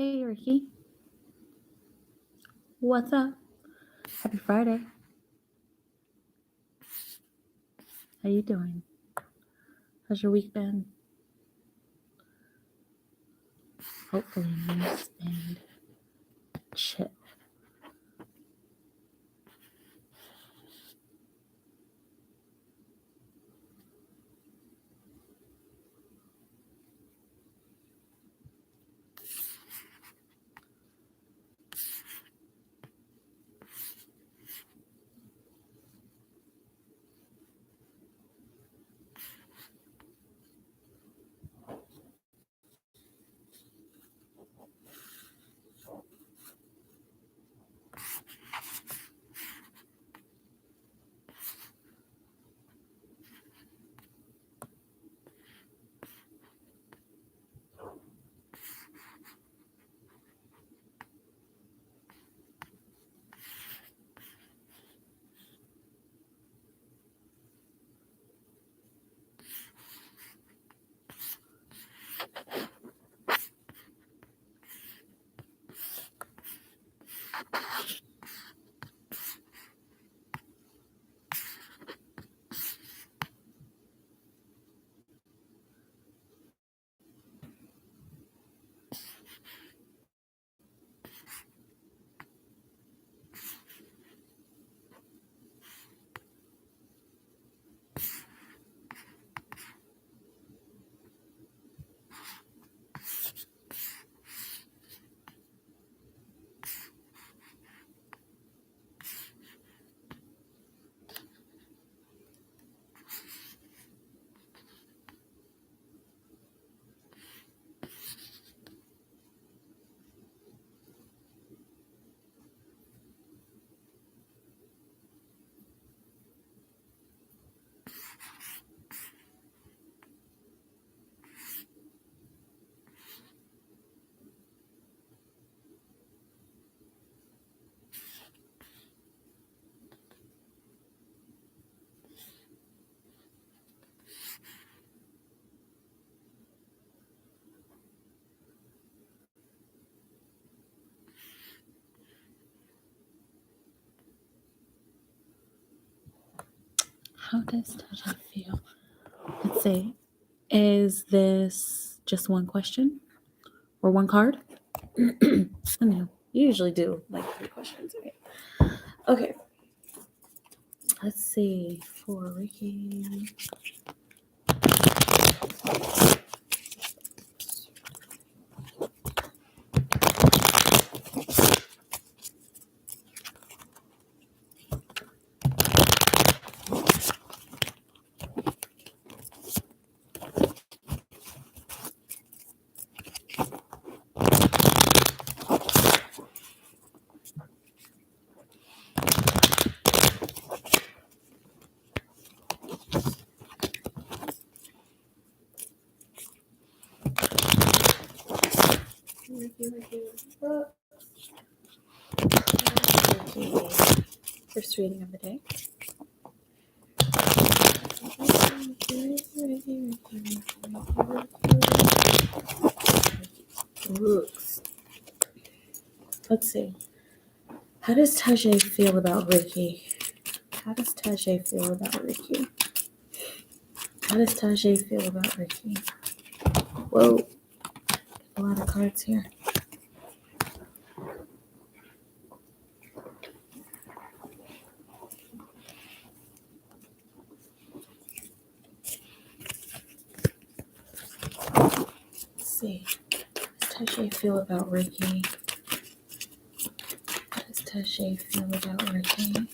Hey, Ricky. What's up? Happy Friday. How you doing? How's your week been? Hopefully nice and chill. How does Taja feel? Let's see. Is this just one question or one card? Let me know. You usually do like 3 questions, right? Okay. Let's see for Ricky. First reading of the day. Rooks. Let's see. How does Taja feel about Ricky? How does Taja feel about Ricky? How does Taja feel about Ricky? Whoa. A lot of cards here. Let's see. How does Taja feel about Ricky? How does Taja feel about Ricky?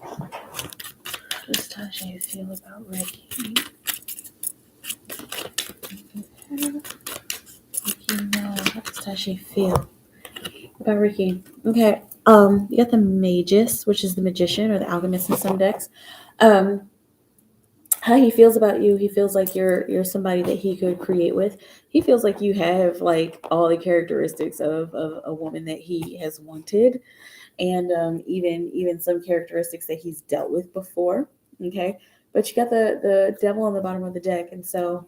How does Taja feel about Ricky? Ricky, no. How does Taja feel about Ricky? Okay. You got the Magus, which is the magician or the alchemist in some decks. How he feels about you, he feels like you're somebody that he could create with. He feels like you have like all the characteristics of a woman that he has wanted, and even some characteristics that he's dealt with before. Okay, But you got the devil on the bottom of the deck, and so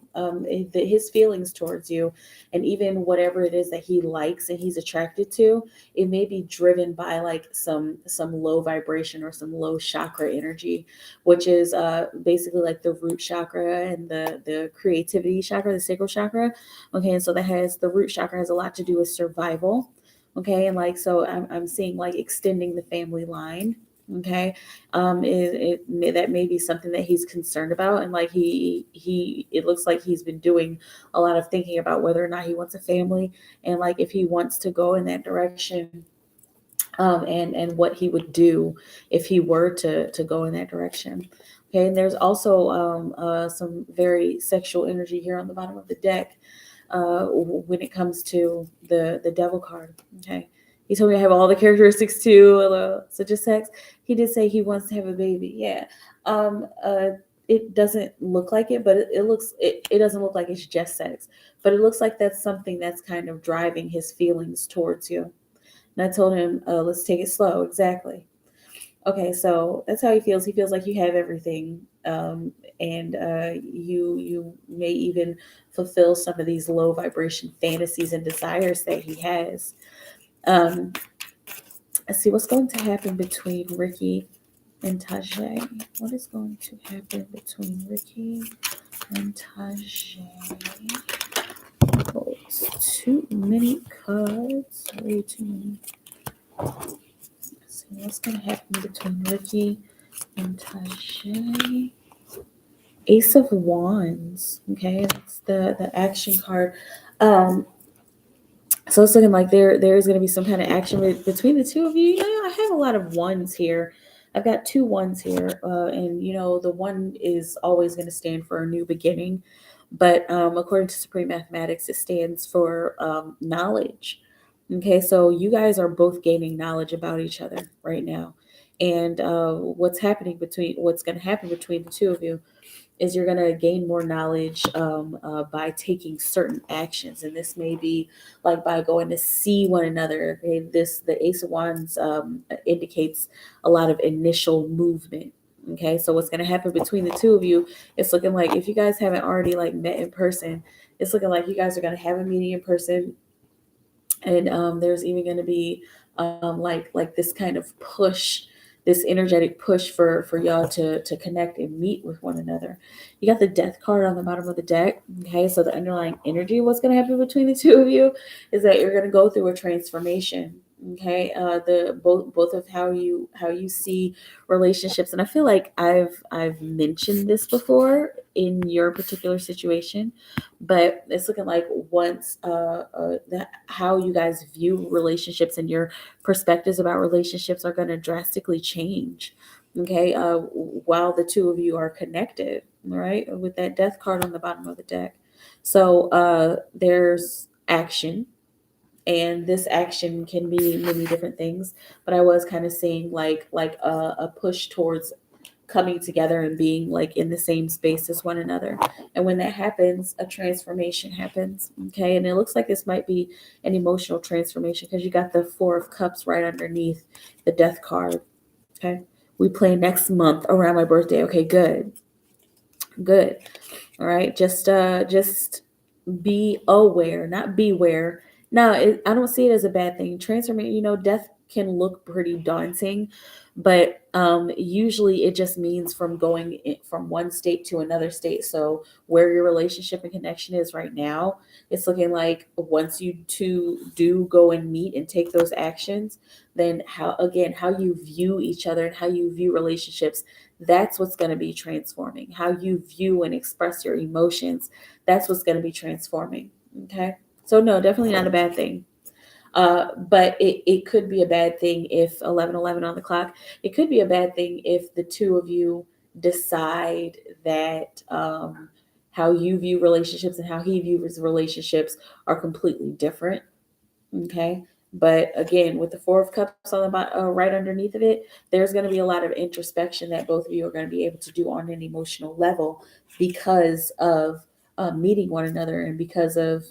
his feelings towards you, and even whatever it is that he likes and he's attracted to, it may be driven by like some low vibration or some low chakra energy, which is basically like the root chakra and the creativity chakra, the sacral chakra. Okay, and so the root chakra has a lot to do with survival. Okay, and like so I'm seeing like extending the family line. Okay, that may be something that he's concerned about, and like he it looks like he's been doing a lot of thinking about whether or not he wants a family, and like if he wants to go in that direction, and what he would do if he were to go in that direction. Okay, and there's also some very sexual energy here on the bottom of the deck when it comes to the devil card. Okay, he told me I have all the characteristics too, such as sex. He did say he wants to have a baby. Yeah. It doesn't look like it, but it doesn't look like it's just sex, but it looks like that's something that's kind of driving his feelings towards you. And I told him, let's take it slow. Exactly. Okay, so that's how he feels. He feels like you have everything, and you may even fulfill some of these low vibration fantasies and desires that he has. Um, let's see what's going to happen between Ricky and Tajay. What is going to happen between Ricky and Tajay? Oh, it's too many cards. Way too many. Let's see what's going to happen between Ricky and Tajay. Ace of Wands. Okay, that's the action card. Um, so it's looking like there is going to be some kind of action between the two of you. You know, I have a lot of ones here. I've got two ones here, and you know the one is always going to stand for a new beginning, but according to Supreme Mathematics, it stands for knowledge. Okay, so you guys are both gaining knowledge about each other right now, and what's going to happen between the two of you is you're going to gain more knowledge by taking certain actions, and this may be like by going to see one another. Okay, the Ace of Wands indicates a lot of initial movement. Okay, so what's going to happen between the two of you, it's looking like if you guys haven't already like met in person, it's looking like you guys are going to have a meeting in person, and there's even going to be like this kind of push, this energetic push for y'all to connect and meet with one another. You got the death card on the bottom of the deck. Okay, so the underlying energy, what's going to happen between the two of you is that you're going to go through a transformation. Okay, the both of how you see relationships, and I feel like I've mentioned this before in your particular situation, but it's looking like once how you guys view relationships and your perspectives about relationships are going to drastically change. Okay, while the two of you are connected, right, with that death card on the bottom of the deck. So there's action, and this action can be many different things, but I was kind of seeing like a push towards coming together and being like in the same space as one another. And when that happens, a transformation happens. Okay, and it looks like this might be an emotional transformation because you got the Four of Cups right underneath the death card. Okay, we play next month around my birthday. Okay, good. All right, just be aware, not beware. Now, I don't see it as a bad thing. Transformation, death can look pretty daunting, but usually it just means from going from one state to another state. So where your relationship and connection is right now, it's looking like once you two do go and meet and take those actions, then how you view each other and how you view relationships, that's what's going to be transforming. How you view and express your emotions, that's what's going to be transforming. Okay, so no, definitely not a bad thing. But it could be a bad thing if 11:11 on the clock. It could be a bad thing if the two of you decide that how you view relationships and how he views relationships are completely different. Okay. But again, with the Four of Cups on the right underneath of it, there's going to be a lot of introspection that both of you are going to be able to do on an emotional level because of meeting one another, and because of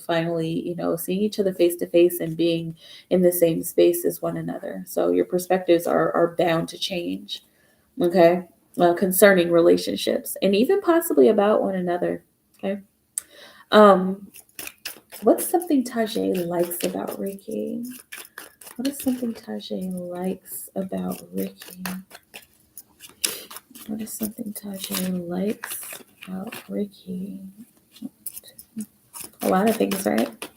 finally, seeing each other face to face and being in the same space as one another. So your perspectives are bound to change. Okay. concerning relationships and even possibly about one another. Okay. What's something Tajay likes about Ricky? What is something Tajay likes about Ricky? What is something Tajay likes about Ricky? A lot of things, right?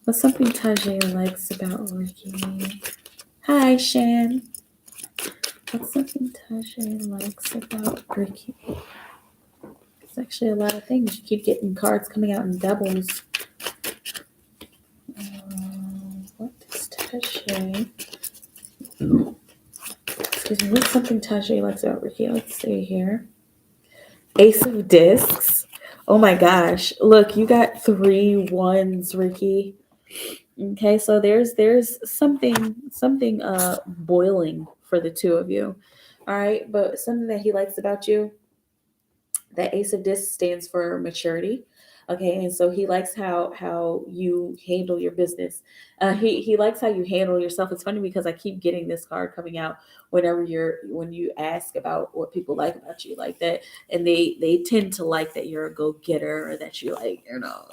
What's something Tajay likes about Ricky? Hi, Shan. What's something Tajay likes about Ricky? It's actually a lot of things. You keep getting cards coming out in doubles. What does Tajay? Excuse me. What's something Tajay likes about Ricky? Let's see here. Ace of Discs. Oh my gosh! Look, you got 3 1s, Ricky. Okay, so there's something boiling for the two of you. All right, but something that he likes about you, that Ace of Discs stands for maturity. Okay, and so he likes how you handle your business. He likes how you handle yourself. It's funny because I keep getting this card coming out when you ask about what people like about you, like that, and they tend to like that you're a go getter, or that you like,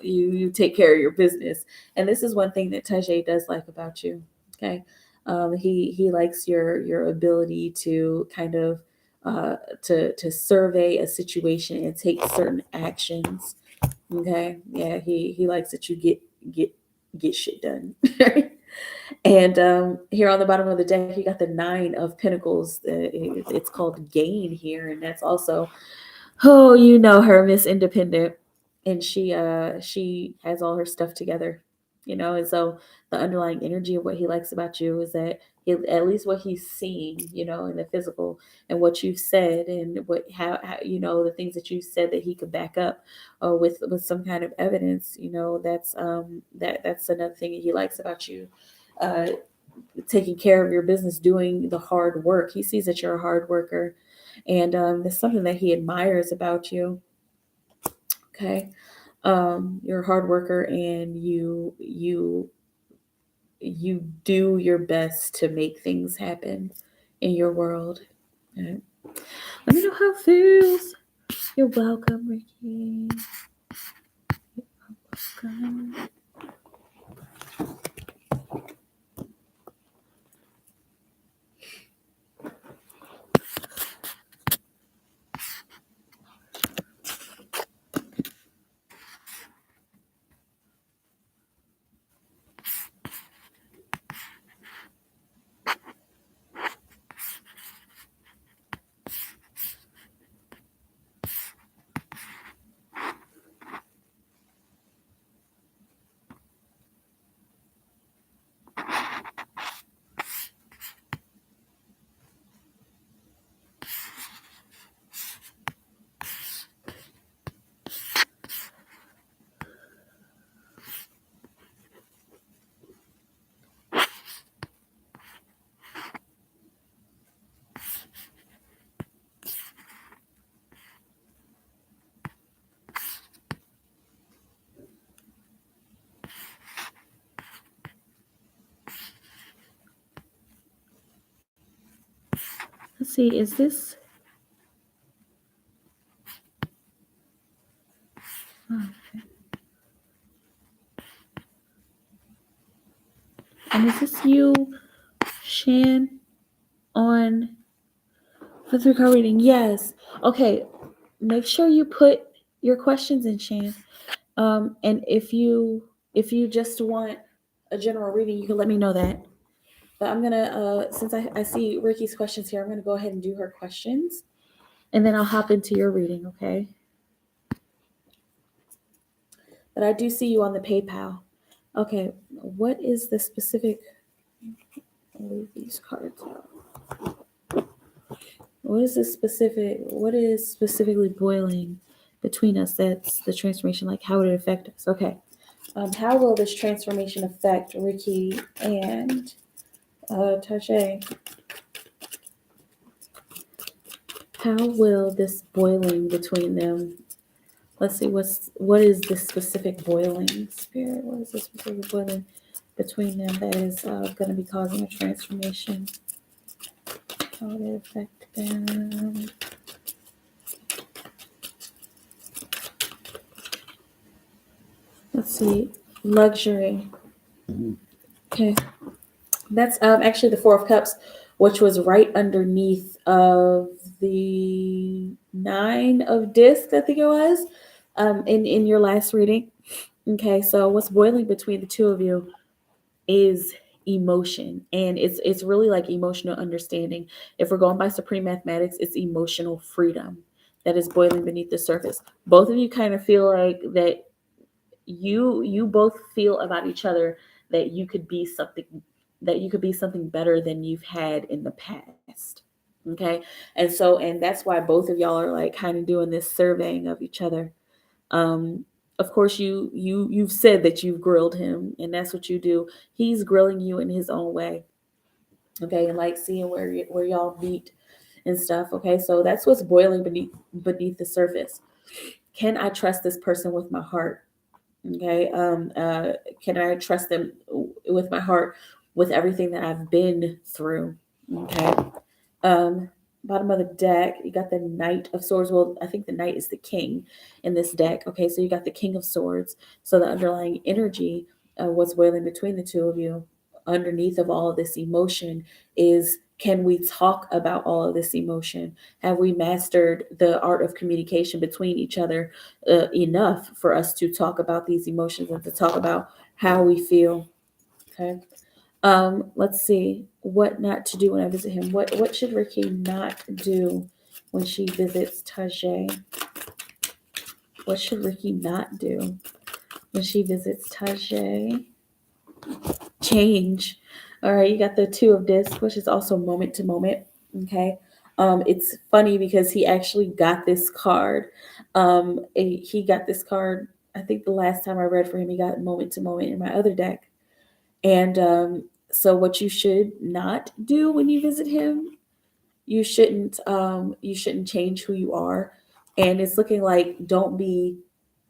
you take care of your business. And this is one thing that Tajay does like about you. Okay, he likes your ability to kind of to survey a situation and take certain actions. Okay, yeah, he likes that you get shit done. And here on the bottom of the deck, you got the 9 of Pentacles. It's called Gain here, and that's also, oh, her, Miss Independent, and she has all her stuff together, and so the underlying energy of what he likes about you is that at least what he's seeing, in the physical, and what you've said, and what how the things that you said that he could back up, with some kind of evidence. That's another thing that he likes about you. Uh, Taking care of your business, doing the hard work. He sees that you're a hard worker, and that's something that he admires about you. Okay, you're a hard worker, and you do your best to make things happen in your world. Okay. Let me know how it feels. You're welcome, Ricky. You're welcome. Let's see, is this? Oh, okay. And is this you, Shan, on the 3-card reading? Yes. Okay. Make sure you put your questions in, Shan. And if you just want a general reading, you can let me know that. But I'm gonna, since I see Ricky's questions here, I'm gonna go ahead and do her questions, and then I'll hop into your reading, okay? But I do see you on the PayPal. Okay, what is the specific? I'll leave these cards out. What is specifically boiling between us? That's the transformation. Like, how would it affect us? Okay. How will this transformation affect Ricky and Tajay? How will this boiling between them? Let's see, what is the specific boiling, Spirit? What is the specific boiling between them that is going to be causing a transformation? How would it affect them? see, luxury. Okay, that's actually the Four of Cups, which was right underneath of the Nine of Discs, I think it was, in your last reading. Okay, so what's boiling between the two of you is emotion, and it's really like emotional understanding. If we're going by supreme mathematics, it's emotional freedom that is boiling beneath the surface. Both of you kind of feel like that you both feel about each other that you could be something, that you could be something better than you've had in the past. Okay, and that's why both of y'all are like kind of doing this surveying of each other. um of course, you've said that you've grilled him, and that's what you do. He's grilling you in his own way. Okay, and like seeing where y'all meet and stuff. Okay, so that's what's boiling beneath the surface. Can I trust this person with my heart? Okay, can I trust them with my heart, with everything that I've been through? Okay. um Bottom of the deck, you got the Knight of Swords. Well, I think the Knight is the king in this deck. Okay, so you got the King of Swords. So the underlying energy, what's boiling between the two of you, underneath of all of this emotion, is, can we talk about all of this emotion? Have we mastered the art of communication between each other enough for us to talk about these emotions and to talk about how we feel? Okay. Let's see what not to do when I visit him. What should Ricky not do when she visits Tajay? What should Ricky not do when she visits Tajay? Change. All right, you got the Two of Discs, which is also moment to moment. Okay. It's funny because he actually got this card. He got this card. I think the last time I read for him, he got moment to moment in my other deck. And so what you should not do when you visit him, you shouldn't change who you are. And it's looking like, don't be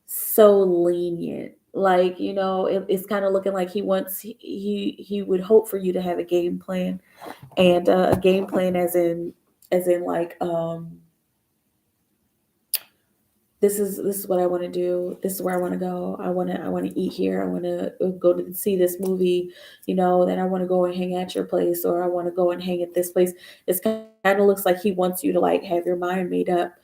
so lenient. Like, it's kind of looking like he would hope for you to have a game plan, and a game plan as in like, this is what I want to do. This is where I want to go. I want to eat here. I want to go to see this movie. Then I want to go and hang at your place, or I want to go and hang at this place. It's kind of looks like he wants you to like have your mind made up,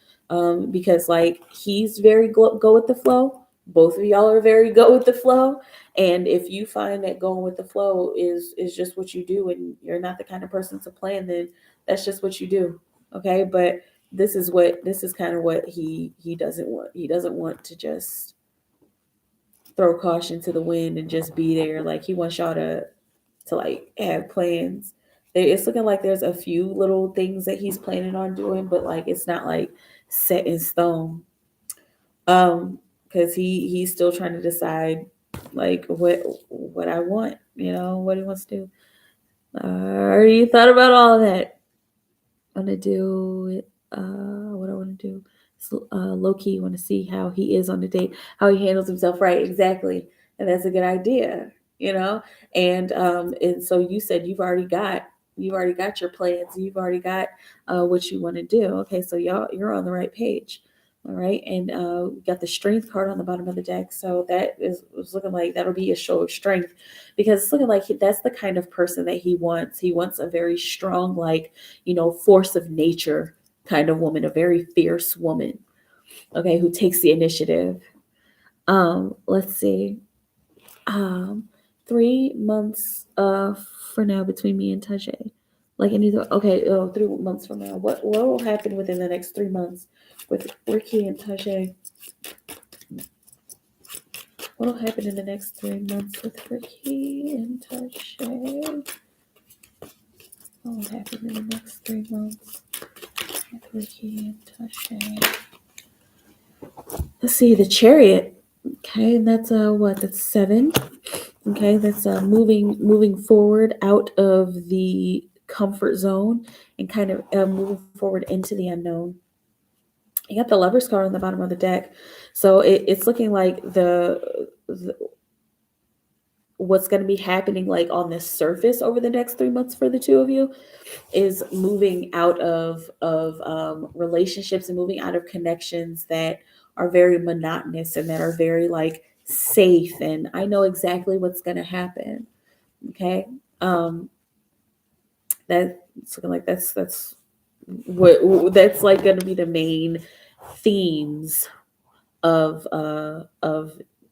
because like he's very go with the flow. Both of y'all are very go with the flow, and if you find that going with the flow is just what you do, and you're not the kind of person to plan, then that's just what you do. Okay, but this is kind of what he doesn't want. He doesn't want to just throw caution to the wind and just be there. Like, he wants y'all to like have plans. It's looking like there's a few little things that he's planning on doing, but like it's not like set in stone. Because he's still trying to decide like what I want, what he wants to do. Already thought about all of that. I want to do it. What I want to do. So, low key, want to see how he is on the date, how he handles himself. Right, exactly, and that's a good idea. And so you said you've already got your plans. You've already got what you want to do. Okay, so you're on the right page. All right, and we got the Strength card on the bottom of the deck. So that is looking like that'll be a show of strength, because it's looking like that's the kind of person that he wants. He wants a very strong, like, force of nature kind of woman, a very fierce woman, okay, who takes the initiative. Let's see. 3 months for now between me and Tajay. Like, okay, 3 months from now. What will happen within the next 3 months with Ricky and Tajay? What will happen in the next 3 months with Ricky and Tajay? What will happen in the next 3 months with Ricky and Tajay? Let's see, the Chariot. Okay, and that's that's 7. Okay, that's moving forward out of the comfort zone and kind of moving forward into the unknown. You got the Lover's card on the bottom of the deck, so it's looking like the what's going to be happening like on the surface over the next 3 months for the two of you is moving out of relationships and moving out of connections that are very monotonous and that are very like safe and I know exactly what's going to happen. Okay. That's looking like that's that's like going to be the main themes of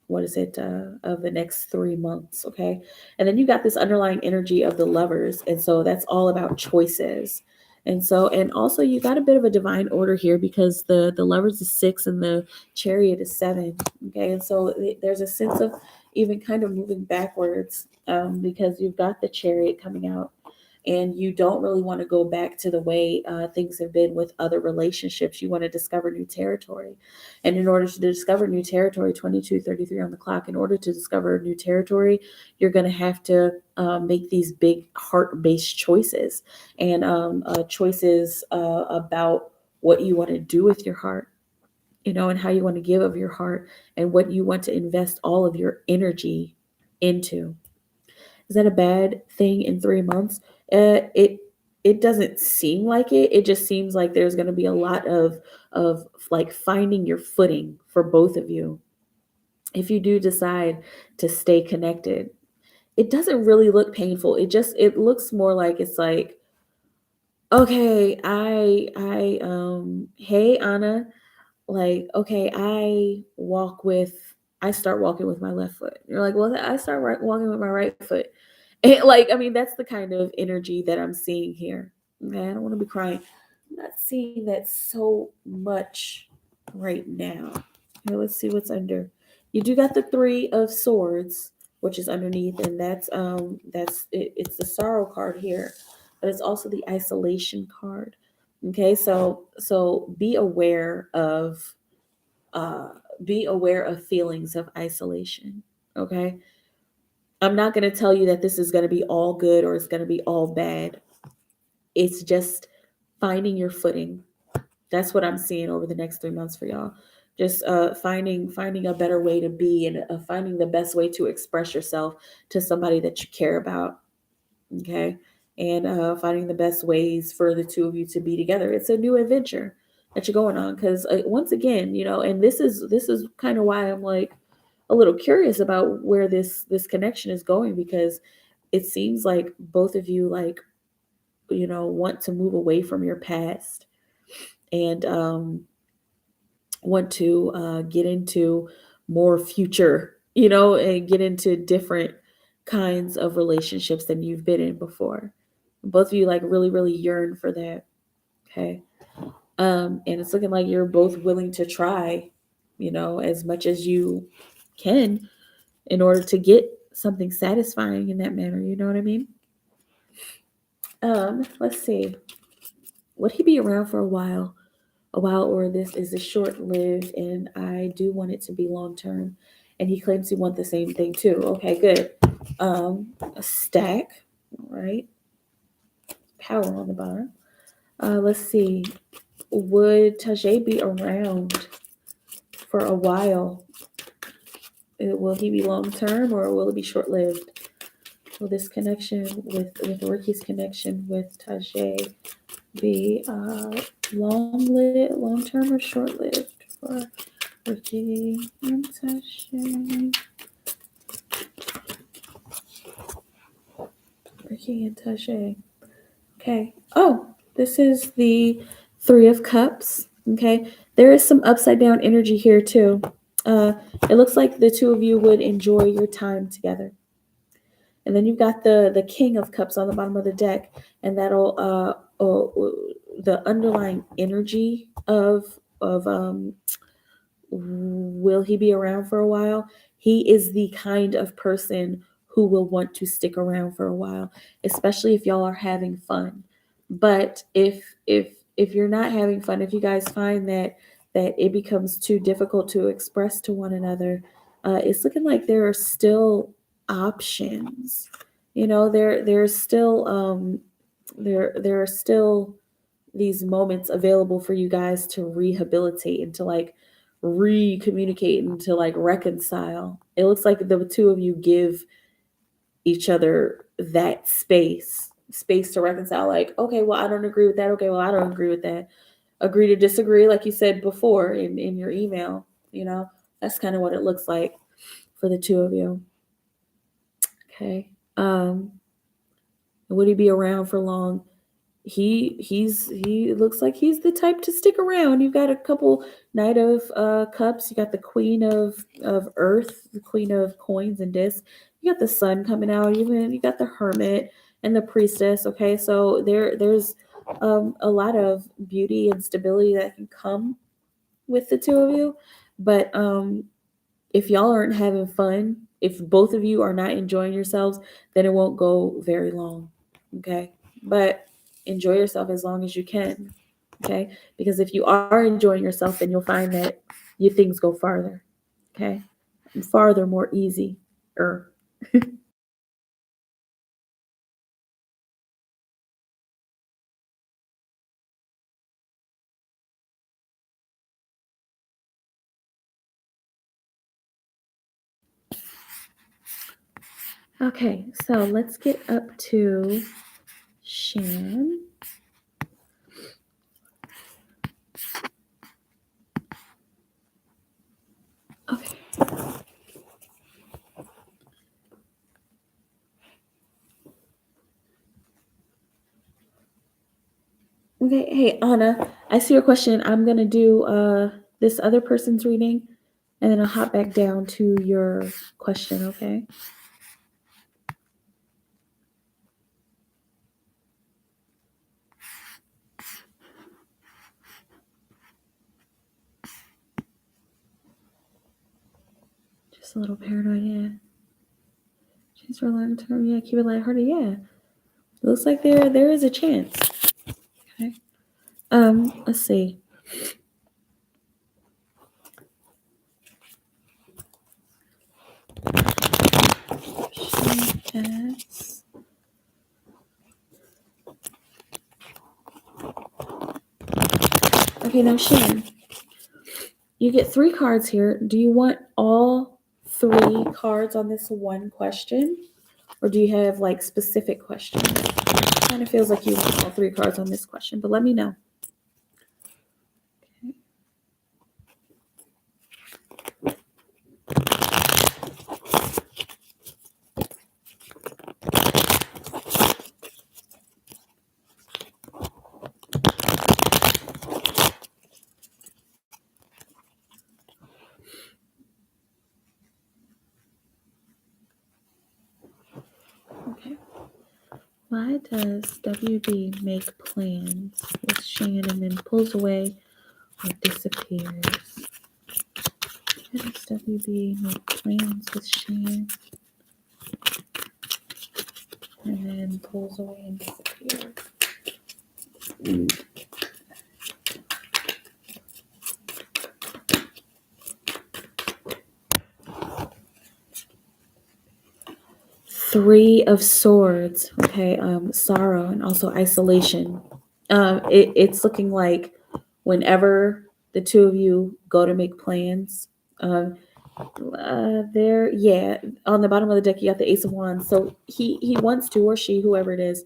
what is it of the next 3 months. Okay, and then you got this underlying energy of the lovers, and so that's all about choices. And so, and also you got a bit of a divine order here because the lovers is 6 and the chariot is 7. Okay, and so there's a sense of even kind of moving backwards, because you've got the chariot coming out, and you don't really want to go back to the way things have been with other relationships. You want to discover new territory. And in order to discover new territory, 22:33 on the clock, in order to discover new territory, you're going to have to make these big heart-based choices, and choices about what you want to do with your heart, and how you want to give of your heart, and what you want to invest all of your energy into. Is that a bad thing in 3 months? It doesn't seem like it. It just seems like there's going to be a lot of like finding your footing for both of you. If you do decide to stay connected, it doesn't really look painful. It looks more like it's like, okay, hey Anna, like, okay, I start walking with my left foot. You're like, well, I start walking with my right foot. And like, I mean, that's the kind of energy that I'm seeing here. Okay, I don't want to be crying. I'm not seeing that so much right now. Here, let's see what's under. You do got the 3 of Swords, which is underneath, and it's the sorrow card here, but it's also the isolation card. Okay, so be aware of feelings of isolation. Okay, I'm not going to tell you that this is going to be all good or it's going to be all bad. It's just finding your footing. That's what I'm seeing over the next 3 months for y'all. Just finding a better way to be, and finding the best way to express yourself to somebody that you care about. Okay, and finding the best ways for the two of you to be together. It's a new adventure that you're going on, because once again, and this is kind of why I'm like a little curious about where this connection is going, because it seems like both of you, like, want to move away from your past, and want to get into more future, and get into different kinds of relationships than you've been in before. Both of you like really, really yearn for that. Okay. And it's looking like you're both willing to try, as much as you can in order to get something satisfying in that manner. You know what I mean? Let's see. Would he be around for a while? Or this is a short lived, and I do want it to be long term. And he claims he wants the same thing too. Okay, good. A stack, right? Power on the bottom. Let's see. Would Tajay be around for a while? Will he be long term, or will it be short lived? Will this connection with Ricky's connection with Tajay be long term or short lived for Ricky and Tajay? Ricky and Tajay. Okay. Oh, this is the 3 of Cups. Okay. There is some upside down energy here too. It looks like the two of you would enjoy your time together. And then you've got the King of Cups on the bottom of the deck, and that'll the underlying energy of will he be around for a while? He is the kind of person who will want to stick around for a while, especially if y'all are having fun. But if you're not having fun, if you guys find that it becomes too difficult to express to one another, it's looking like there are still options. There's still there are still these moments available for you guys to rehabilitate and to like re-communicate and to like reconcile. It looks like the two of you give each other that space to reconcile. Like, okay, well, I don't agree with that. Okay, well, I don't agree with that. Agree to disagree, like you said before in your email. That's kind of what it looks like. for the two of you. Okay. Would he be around for long? He looks like he's the type to stick around. You've got a couple Knight of Cups. You got the Queen of Earth, the Queen of Coins and Discs. You got the Sun coming out. Even you got the Hermit and the Priestess. Okay, so there's a lot of beauty and stability that can come with the two of you, but if y'all aren't having fun, if both of you are not enjoying yourselves, then it won't go very long. Okay. But enjoy yourself as long as you can. Okay. Because if you are enjoying yourself, then you'll find that your things go farther. Okay. And farther, more easy. Okay. So let's get up to Shan. Okay. Okay, hey Anna, I see your question. I'm gonna do this other person's reading, and then I'll hop back down to your question. Okay. Just a little paranoid, yeah. Chance for long term, yeah. Keep it lighthearted, yeah. It looks like there is a chance. Okay. Let's see. Superchats. Okay, now Shan, you get 3 cards here. Do you want all 3 cards on this one question, or do you have like specific questions? Kind of feels like you want all 3 cards on this question, but let me know. Okay. Why does WB make plans with Shan and then pulls away or disappears? Why does WB make plans with Shan and then pulls away and disappears? 3 of Swords, okay, sorrow and also isolation. It's looking like whenever the two of you go to make plans, there, yeah, on the bottom of the deck you got the Ace of Wands. So he wants to, or she, whoever it is,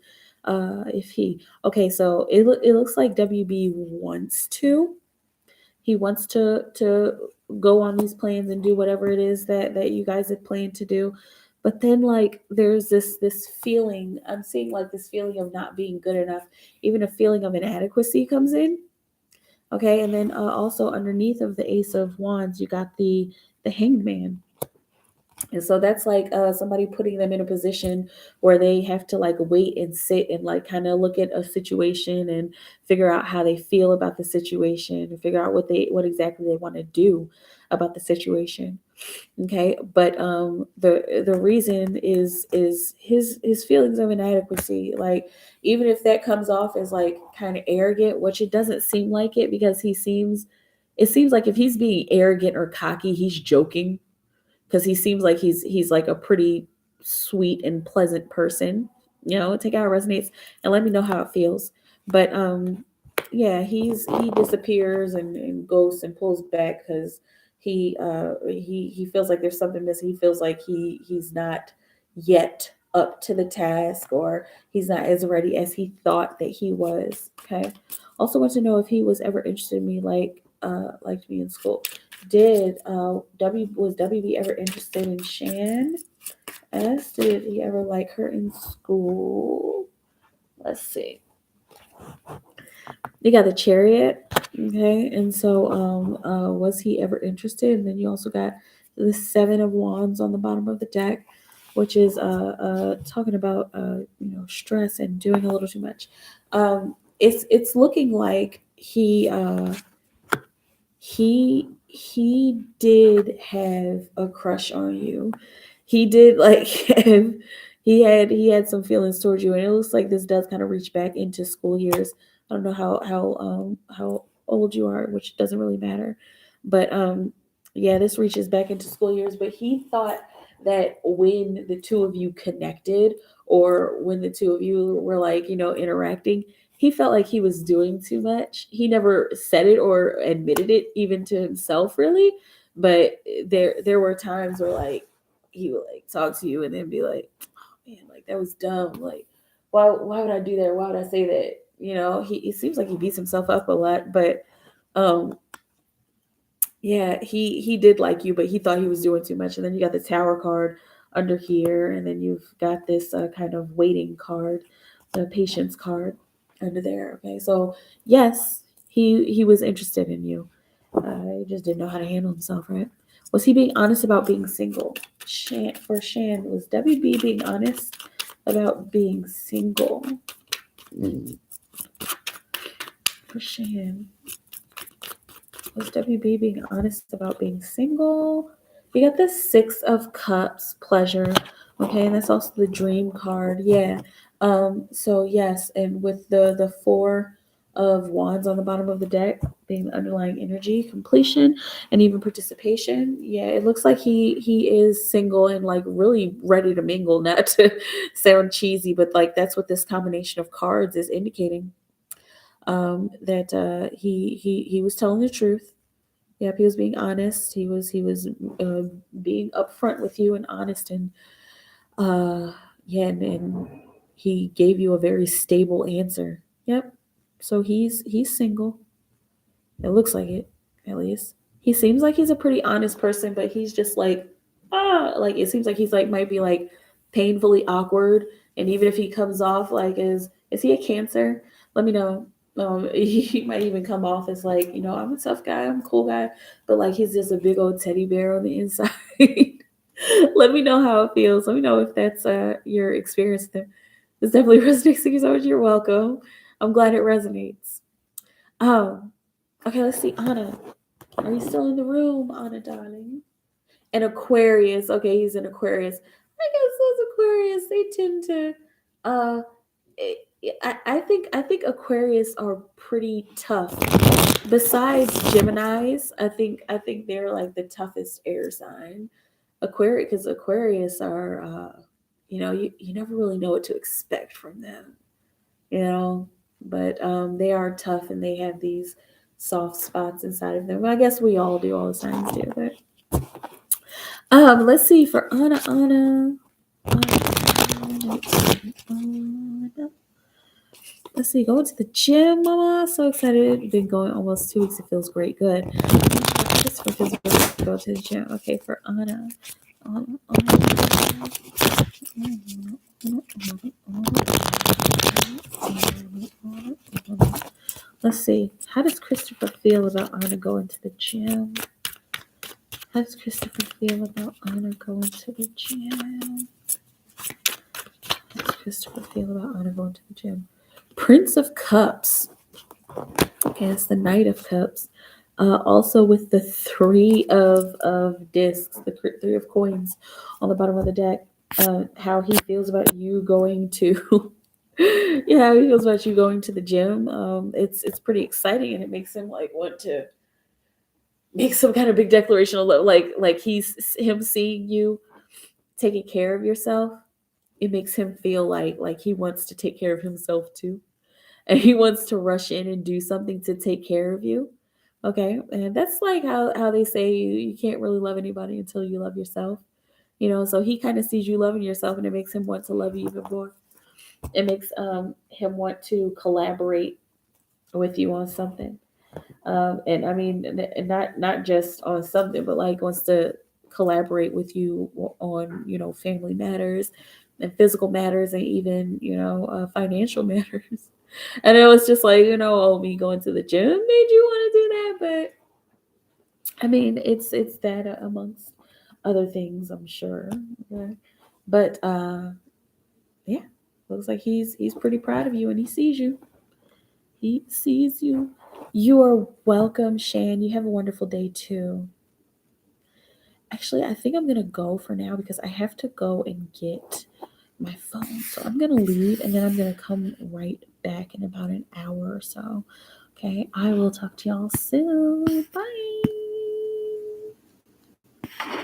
if he, okay, so it looks like WB wants to. He wants to go on these plans and do whatever it is that you guys have planned to do. But then like there's this feeling, I'm seeing like this feeling of not being good enough. Even a feeling of inadequacy comes in. Okay, and then also underneath of the Ace of Wands, you got the Hanged Man. And so that's like somebody putting them in a position where they have to like wait and sit and like kind of look at a situation and figure out how they feel about the situation and figure out what exactly they want to do about the situation. Okay, but the reason is his feelings of inadequacy. Like even if that comes off as like kind of arrogant, which it doesn't seem like it, because it seems like if he's being arrogant or cocky, he's joking, because he seems like he's like a pretty sweet and pleasant person. Take out resonates and let me know how it feels. But yeah, he disappears and ghosts and pulls back because he feels like there's something missing. He feels like he's not yet up to the task, or he's not as ready as he thought that he was. Okay. Also want to know if he was ever interested in me, liked me in school. Was WB ever interested in Shan? S, did he ever like her in school? Let's see. You got the Chariot, okay, and so was he ever interested? And then you also got the Seven of Wands on the bottom of the deck, which is talking about stress and doing a little too much. It's looking like he did have a crush on you. He did like have, he had some feelings towards you, and it looks like this does kind of reach back into school years. I don't know how old you are, which doesn't really matter, but yeah, this reaches back into school years. But he thought that when the two of you connected, or when the two of you were like interacting, he felt like he was doing too much. He never said it or admitted it even to himself really, but there were times where like he would like talk to you and then be like, oh man, like that was dumb. Like why would I do that? Why would I say that? He seems like he beats himself up a lot, but um yeah, he did like you, but he thought he was doing too much. And then you got the Tower card under here, and then you've got this kind of waiting card, the Patience card under there. Okay, so yes, he was interested in you. He just didn't know how to handle himself, right? Was he being honest about being single? For Shan, was WB being honest about being single? For Shan. Was WB being honest about being single? You got the Six of Cups, pleasure. Okay, and that's also the Dream card. Yeah. So yes, and with the Four of Wands on the bottom of the deck being the underlying energy, completion, and even participation. Yeah, it looks like he is single and like really ready to mingle. Not to sound cheesy, but like that's what this combination of cards is indicating. That he was telling the truth. Yep, he was being honest. He was being upfront with you and honest, and yeah, and he gave you a very stable answer. Yep. So he's single. It looks like it, at least. He seems like he's a pretty honest person, but he's just like like it seems like he's like might be like painfully awkward. And even if he comes off like is he a Cancer? Let me know. He might even come off as like, I'm a tough guy, I'm a cool guy, but like he's just a big old teddy bear on the inside. Let me know how it feels. Let me know if that's your experience there. This definitely resonates. Thank you so much. You're welcome. I'm glad it resonates. Um, okay, let's see. Anna, are you still in the room, Anna, darling? An Aquarius. Okay, he's an Aquarius. I guess those Aquarius, they tend to uh I think Aquarius are pretty tough. Besides Geminis, I think they're like the toughest air sign. Aquarius, because Aquarius are you never really know what to expect from them, you know. But they are tough and they have these soft spots inside of them. Well, I guess we all do, all the signs do, but let's see for Anna. Let's see, going to the gym, Mama. So excited. Been going almost 2 weeks. It feels great. Good. Christopher feels great to go to the gym. Okay, for Anna. Let's see. How does Christopher feel about Anna going to the gym? How does Christopher feel about Anna going to the gym? How does Christopher feel about Anna going to the gym? Prince of Cups. Okay, it's the Knight of Cups. Also with the Three of Discs, the Three of Coins on the bottom of the deck. How he feels about you going to yeah, how he feels about you going to the gym. It's pretty exciting, and it makes him like want to make some kind of big declaration of love. Like he's him seeing you taking care of yourself. It makes him feel like he wants to take care of himself too, and he wants to rush in and do something to take care of you. Okay, and that's like how they say you can't really love anybody until you love yourself. So he kind of sees you loving yourself, and it makes him want to love you even more. It makes him want to collaborate with you on something. And I mean, not just on something, but like wants to collaborate with you on, family matters and physical matters, and even, financial matters. And it was just like, oh, me going to the gym made you want to do that. But I mean, it's that amongst other things, I'm sure. Okay. But yeah, looks like he's pretty proud of you, and he sees you. He sees you. You are welcome, Shan. You have a wonderful day too. Actually, I think I'm gonna go for now because I have to go and get my phone. So I'm gonna leave, and then I'm gonna come right back in about an hour or so. Okay, I will talk to y'all soon. Bye.